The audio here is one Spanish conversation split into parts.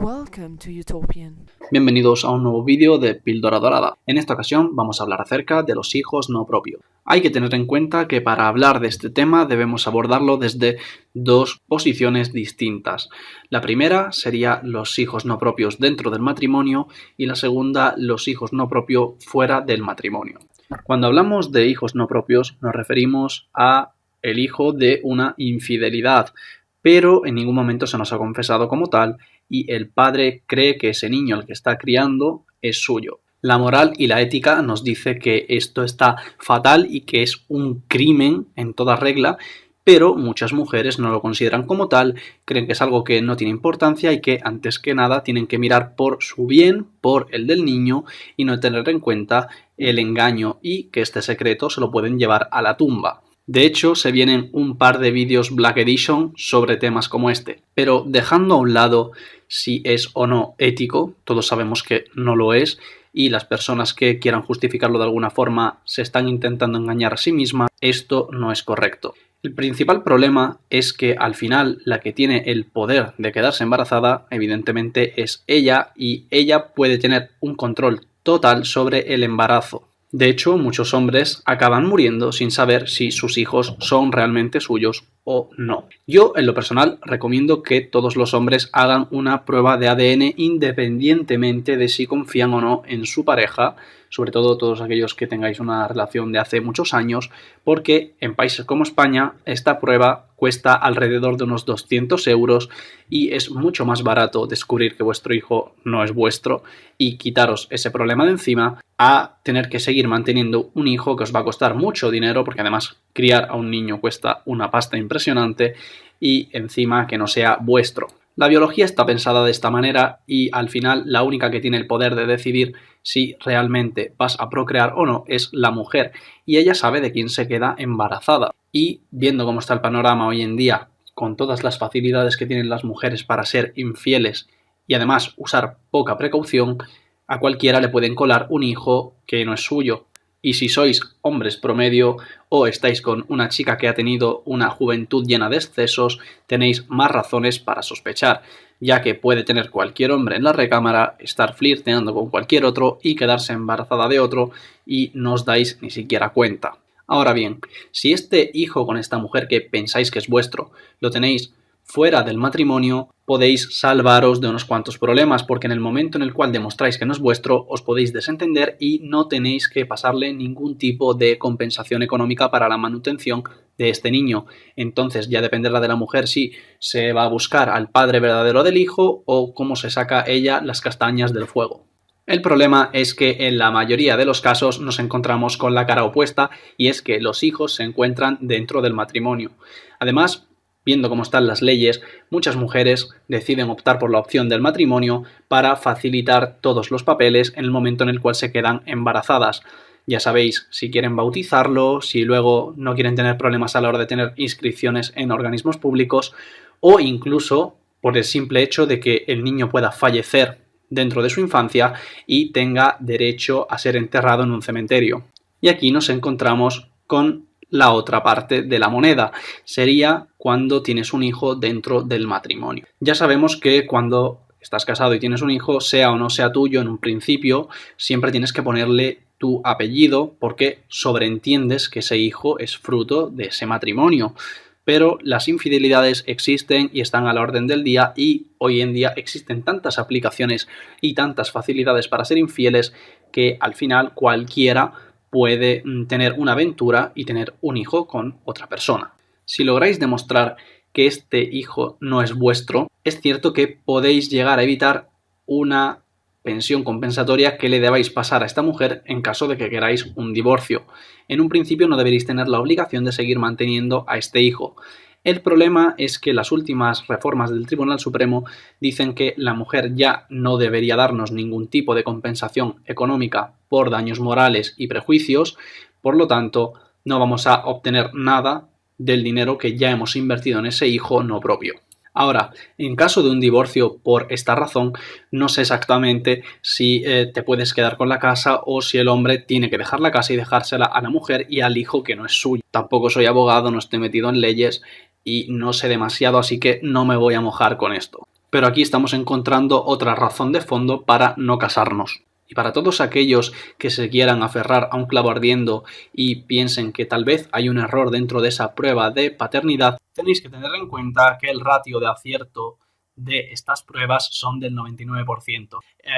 Welcome to Utopian. Bienvenidos a un nuevo vídeo de Píldora Dorada. En esta ocasión vamos a hablar acerca de los hijos no propios. Hay que tener en cuenta que para hablar de este tema debemos abordarlo desde dos posiciones distintas. La primera sería los hijos no propios dentro del matrimonio y la segunda los hijos no propios fuera del matrimonio. Cuando hablamos de hijos no propios nos referimos a el hijo de una infidelidad, pero en ningún momento se nos ha confesado como tal y el padre cree que ese niño al que está criando es suyo. La moral y la ética nos dice que esto está fatal y que es un crimen en toda regla, pero muchas mujeres no lo consideran como tal, creen que es algo que no tiene importancia y que antes que nada tienen que mirar por su bien, por el del niño y no tener en cuenta el engaño y que este secreto se lo pueden llevar a la tumba. De hecho, se vienen un par de vídeos Black Edition sobre temas como este. Pero dejando a un lado si es o no ético, todos sabemos que no lo es, y las personas que quieran justificarlo de alguna forma se están intentando engañar a sí mismas, esto no es correcto. El principal problema es que al final la que tiene el poder de quedarse embarazada, evidentemente es ella, y ella puede tener un control total sobre el embarazo. De hecho, muchos hombres acaban muriendo sin saber si sus hijos son realmente suyos o no. Yo, en lo personal, recomiendo que todos los hombres hagan una prueba de ADN independientemente de si confían o no en su pareja, sobre todo todos aquellos que tengáis una relación de hace muchos años, porque en países como España esta prueba cuesta alrededor de unos 200 euros y es mucho más barato descubrir que vuestro hijo no es vuestro y quitaros ese problema de encima a tener que seguir manteniendo un hijo que os va a costar mucho dinero, porque además criar a un niño cuesta una pasta impresionante y encima que no sea vuestro. La biología está pensada de esta manera y al final la única que tiene el poder de decidir si realmente vas a procrear o no es la mujer y ella sabe de quién se queda embarazada. Y viendo cómo está el panorama hoy en día, con todas las facilidades que tienen las mujeres para ser infieles y además usar poca precaución, a cualquiera le pueden colar un hijo que no es suyo. Y si sois hombres promedio o estáis con una chica que ha tenido una juventud llena de excesos, tenéis más razones para sospechar, ya que puede tener cualquier hombre en la recámara, estar flirteando con cualquier otro y quedarse embarazada de otro y no os dais ni siquiera cuenta. Ahora bien, si este hijo con esta mujer que pensáis que es vuestro lo tenéis fuera del matrimonio, podéis salvaros de unos cuantos problemas, porque en el momento en el cual demostráis que no es vuestro, os podéis desentender y no tenéis que pasarle ningún tipo de compensación económica para la manutención de este niño. Entonces ya dependerá de la mujer si se va a buscar al padre verdadero del hijo o cómo se saca ella las castañas del fuego. El problema es que en la mayoría de los casos nos encontramos con la cara opuesta y es que los hijos se encuentran dentro del matrimonio. Además, viendo cómo están las leyes, muchas mujeres deciden optar por la opción del matrimonio para facilitar todos los papeles en el momento en el cual se quedan embarazadas. Ya sabéis, si quieren bautizarlo, si luego no quieren tener problemas a la hora de tener inscripciones en organismos públicos o incluso por el simple hecho de que el niño pueda fallecer dentro de su infancia y tenga derecho a ser enterrado en un cementerio. Y aquí nos encontramos con la otra parte de la moneda, sería cuando tienes un hijo dentro del matrimonio. Ya sabemos que cuando estás casado y tienes un hijo, sea o no sea tuyo en un principio, siempre tienes que ponerle tu apellido porque sobreentiendes que ese hijo es fruto de ese matrimonio. Pero las infidelidades existen y están a la orden del día y hoy en día existen tantas aplicaciones y tantas facilidades para ser infieles que al final cualquiera puede tener una aventura y tener un hijo con otra persona. Si lográis demostrar que este hijo no es vuestro, es cierto que podéis llegar a evitar una pensión compensatoria que le debáis pasar a esta mujer en caso de que queráis un divorcio. En un principio no deberéis tener la obligación de seguir manteniendo a este hijo. El problema es que las últimas reformas del Tribunal Supremo dicen que la mujer ya no debería darnos ningún tipo de compensación económica por daños morales y prejuicios, por lo tanto, no vamos a obtener nada del dinero que ya hemos invertido en ese hijo no propio. Ahora, en caso de un divorcio por esta razón, no sé exactamente si te puedes quedar con la casa o si el hombre tiene que dejar la casa y dejársela a la mujer y al hijo que no es suyo. Tampoco soy abogado, no estoy metido en leyes y no sé demasiado, así que no me voy a mojar con esto. Pero aquí estamos encontrando otra razón de fondo para no casarnos. Y para todos aquellos que se quieran aferrar a un clavo ardiendo y piensen que tal vez hay un error dentro de esa prueba de paternidad, tenéis que tener en cuenta que el ratio de acierto de estas pruebas son del 99%.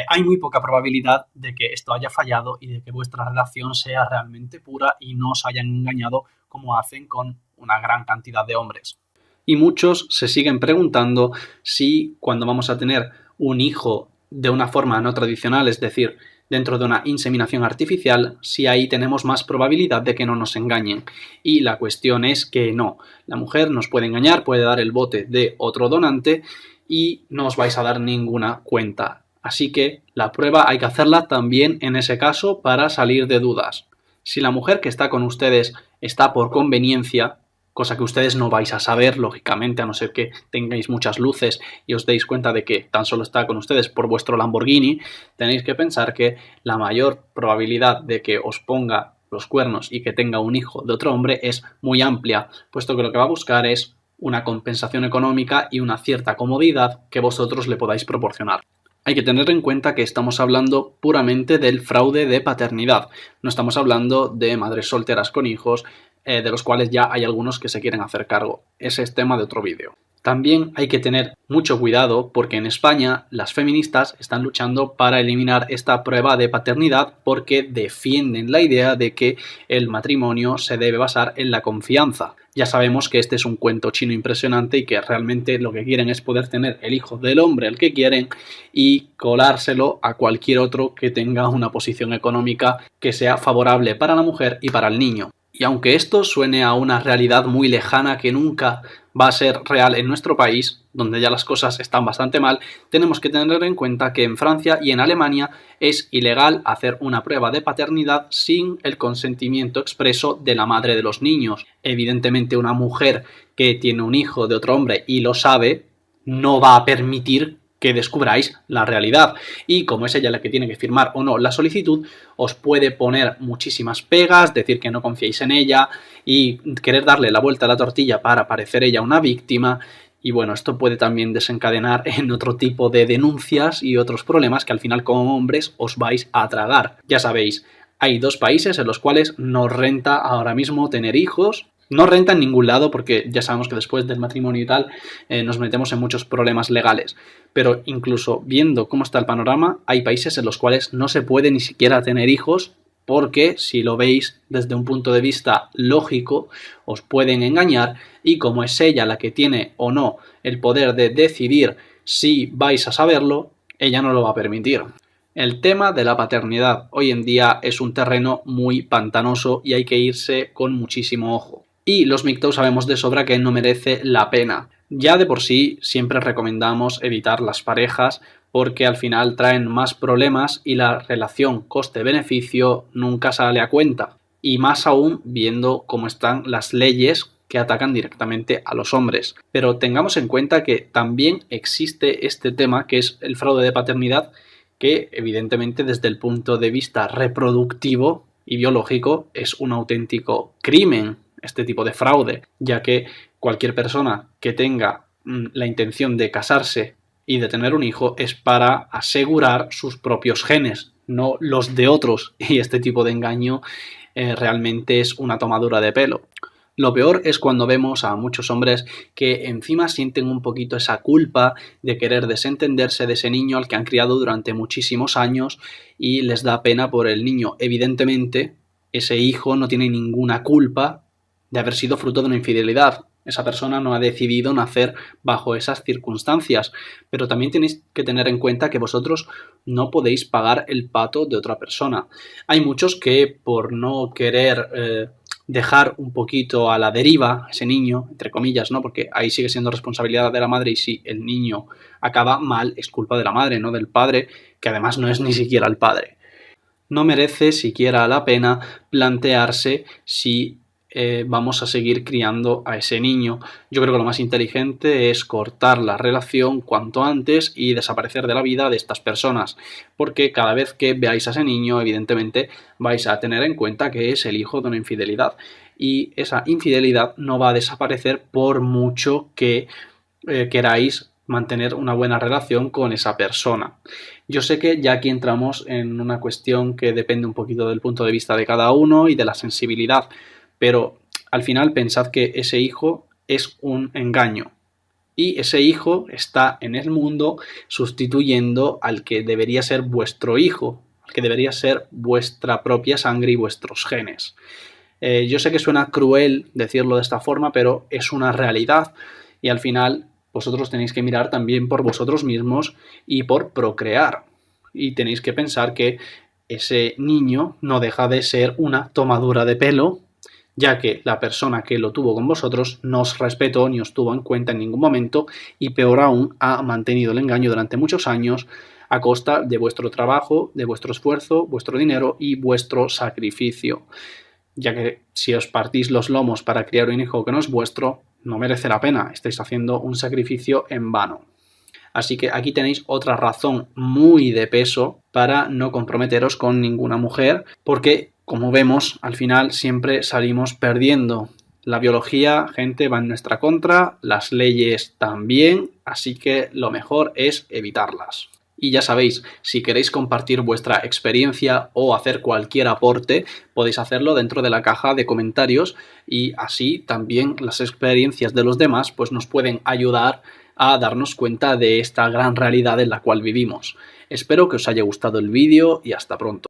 Hay muy poca probabilidad de que esto haya fallado y de que vuestra relación sea realmente pura y no os hayan engañado como hacen con una gran cantidad de hombres. Y muchos se siguen preguntando si cuando vamos a tener un hijo de una forma no tradicional, es decir, dentro de una inseminación artificial, si ahí tenemos más probabilidad de que no nos engañen. Y la cuestión es que no. La mujer nos puede engañar, puede dar el bote de otro donante y no os vais a dar ninguna cuenta. Así que la prueba hay que hacerla también en ese caso para salir de dudas. Si la mujer que está con ustedes está por conveniencia, cosa que ustedes no vais a saber, lógicamente, a no ser que tengáis muchas luces y os deis cuenta de que tan solo está con ustedes por vuestro Lamborghini, tenéis que pensar que la mayor probabilidad de que os ponga los cuernos y que tenga un hijo de otro hombre es muy amplia, puesto que lo que va a buscar es una compensación económica y una cierta comodidad que vosotros le podáis proporcionar. Hay que tener en cuenta que estamos hablando puramente del fraude de paternidad, no estamos hablando de madres solteras con hijos, de los cuales ya hay algunos que se quieren hacer cargo. Ese es tema de otro vídeo. También hay que tener mucho cuidado porque en España las feministas están luchando para eliminar esta prueba de paternidad porque defienden la idea de que el matrimonio se debe basar en la confianza. Ya sabemos que este es un cuento chino impresionante y que realmente lo que quieren es poder tener el hijo del hombre al que quieren y colárselo a cualquier otro que tenga una posición económica que sea favorable para la mujer y para el niño. Y aunque esto suene a una realidad muy lejana que nunca va a ser real en nuestro país, donde ya las cosas están bastante mal, tenemos que tener en cuenta que en Francia y en Alemania es ilegal hacer una prueba de paternidad sin el consentimiento expreso de la madre de los niños. Evidentemente, una mujer que tiene un hijo de otro hombre y lo sabe, no va a permitir que descubráis la realidad. Y como es ella la que tiene que firmar o no la solicitud, os puede poner muchísimas pegas, decir que no confiáis en ella y querer darle la vuelta a la tortilla para parecer ella una víctima. Y bueno, esto puede también desencadenar en otro tipo de denuncias y otros problemas que al final como hombres os vais a tragar. Ya sabéis, hay dos países en los cuales nos renta ahora mismo tener hijos. No renta en ningún lado porque ya sabemos que después del matrimonio y tal nos metemos en muchos problemas legales. Pero incluso viendo cómo está el panorama, hay países en los cuales no se puede ni siquiera tener hijos porque si lo veis desde un punto de vista lógico, os pueden engañar y como es ella la que tiene o no el poder de decidir si vais a saberlo, ella no lo va a permitir. El tema de la paternidad hoy en día es un terreno muy pantanoso y hay que irse con muchísimo ojo. Y los MGTOW sabemos de sobra que no merece la pena. Ya de por sí siempre recomendamos evitar las parejas porque al final traen más problemas y la relación coste-beneficio nunca sale a cuenta. Y más aún viendo cómo están las leyes que atacan directamente a los hombres. Pero tengamos en cuenta que también existe este tema que es el fraude de paternidad que evidentemente desde el punto de vista reproductivo y biológico es un auténtico crimen este tipo de fraude, ya que cualquier persona que tenga la intención de casarse y de tener un hijo es para asegurar sus propios genes, no los de otros, y este tipo de engaño realmente es una tomadura de pelo. Lo peor es cuando vemos a muchos hombres que encima sienten un poquito esa culpa de querer desentenderse de ese niño al que han criado durante muchísimos años y les da pena por el niño. Evidentemente, ese hijo no tiene ninguna culpa de haber sido fruto de una infidelidad. Esa persona no ha decidido nacer bajo esas circunstancias, pero también tenéis que tener en cuenta que vosotros no podéis pagar el pato de otra persona. Hay muchos que por no querer dejar un poquito a la deriva a ese niño, entre comillas, ¿no? Porque ahí sigue siendo responsabilidad de la madre y si el niño acaba mal es culpa de la madre, no del padre, que además no es ni siquiera el padre. No merece siquiera la pena plantearse si vamos a seguir criando a ese niño. Yo creo que lo más inteligente es cortar la relación cuanto antes y desaparecer de la vida de estas personas, porque cada vez que veáis a ese niño, evidentemente vais a tener en cuenta que es el hijo de una infidelidad y esa infidelidad no va a desaparecer por mucho que queráis mantener una buena relación con esa persona. Yo sé que ya aquí entramos en una cuestión que depende un poquito del punto de vista de cada uno y de la sensibilidad, pero al final pensad que ese hijo es un engaño y ese hijo está en el mundo sustituyendo al que debería ser vuestro hijo, al que debería ser vuestra propia sangre y vuestros genes. Yo sé que suena cruel decirlo de esta forma, pero es una realidad y al final vosotros tenéis que mirar también por vosotros mismos y por procrear. Y tenéis que pensar que ese niño no deja de ser una tomadura de pelo, ya que la persona que lo tuvo con vosotros no os respetó ni os tuvo en cuenta en ningún momento y peor aún ha mantenido el engaño durante muchos años a costa de vuestro trabajo, de vuestro esfuerzo, vuestro dinero y vuestro sacrificio, ya que si os partís los lomos para criar un hijo que no es vuestro, no merece la pena, estáis haciendo un sacrificio en vano. Así que aquí tenéis otra razón muy de peso para no comprometeros con ninguna mujer, porque como vemos, al final siempre salimos perdiendo. La biología, gente, va en nuestra contra, las leyes también, así que lo mejor es evitarlas. Y ya sabéis, si queréis compartir vuestra experiencia o hacer cualquier aporte, podéis hacerlo dentro de la caja de comentarios y así también las experiencias de los demás pues nos pueden ayudar a darnos cuenta de esta gran realidad en la cual vivimos. Espero que os haya gustado el vídeo y hasta pronto.